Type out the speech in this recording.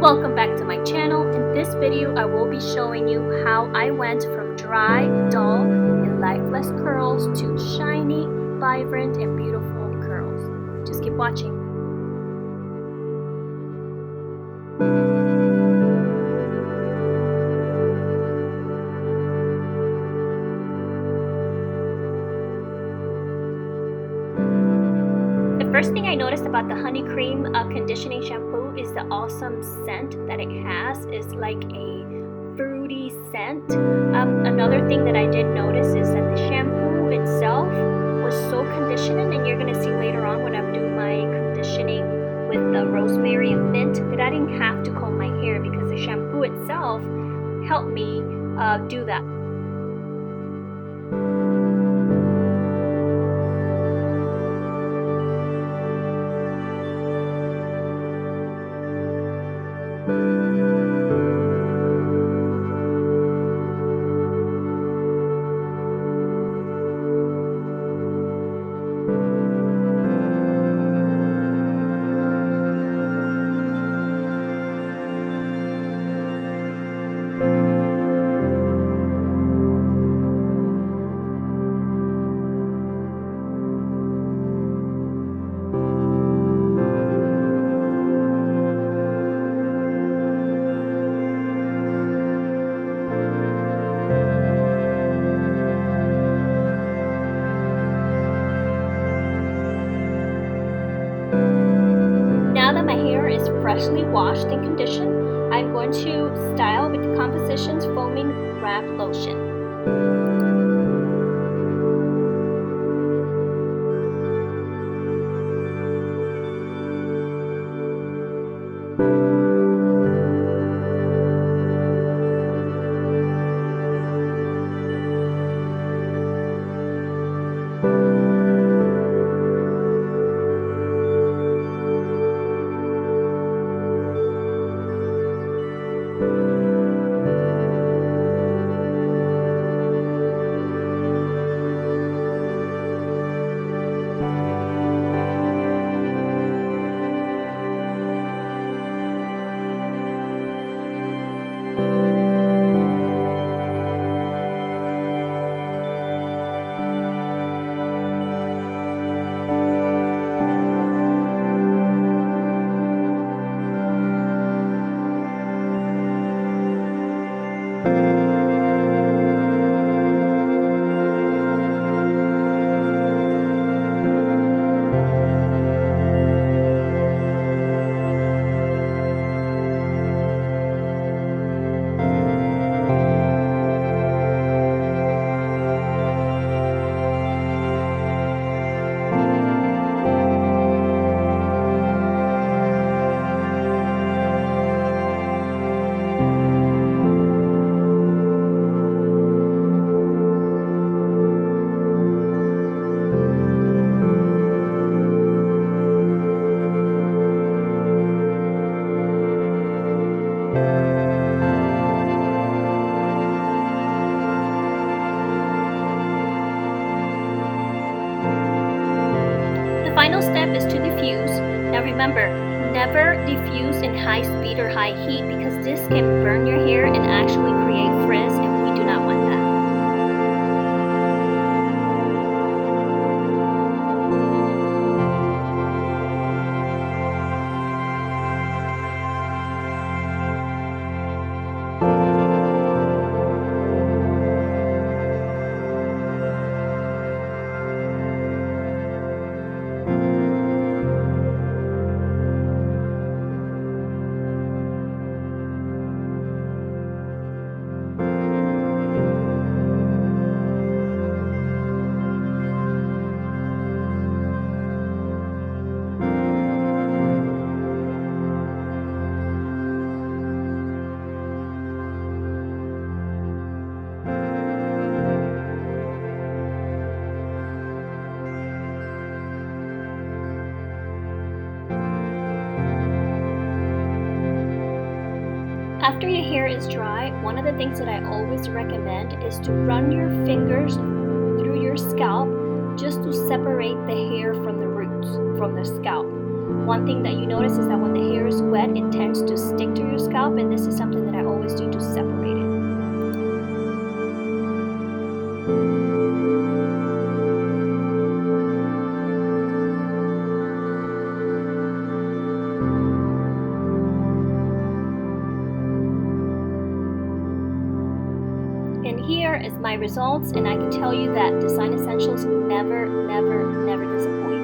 Welcome back to my channel. In this video, I will be showing you how I went from dry, dull, and lifeless curls to shiny, vibrant, and beautiful curls. Just keep watching. The first thing I noticed about the Honey Creme Conditioning Shampoo is the awesome scent that it has. It's like a fruity scent. Another thing that I did notice is that the shampoo itself was so conditioning, and you're going to see later on when I'm doing my conditioning with the Rosemary Mint that I didn't have to comb my hair because the shampoo itself helped me do that. Now that my hair is freshly washed and conditioned, I'm going to style with the Compositions Foaming Wrap Lotion. Final step is to diffuse. Now remember, never diffuse in high speed or high heat because this can burn your hair and actually create frizz, and we do not want that. After your hair is dry, one of the things that I always recommend is to run your fingers through your scalp just to separate the hair from the roots, from the scalp. one thing that you notice is that when the hair is wet, it tends to stick to your scalp, and this is something that I always do to separate it. And here is my results, and I can tell you that Design Essentials never disappoint.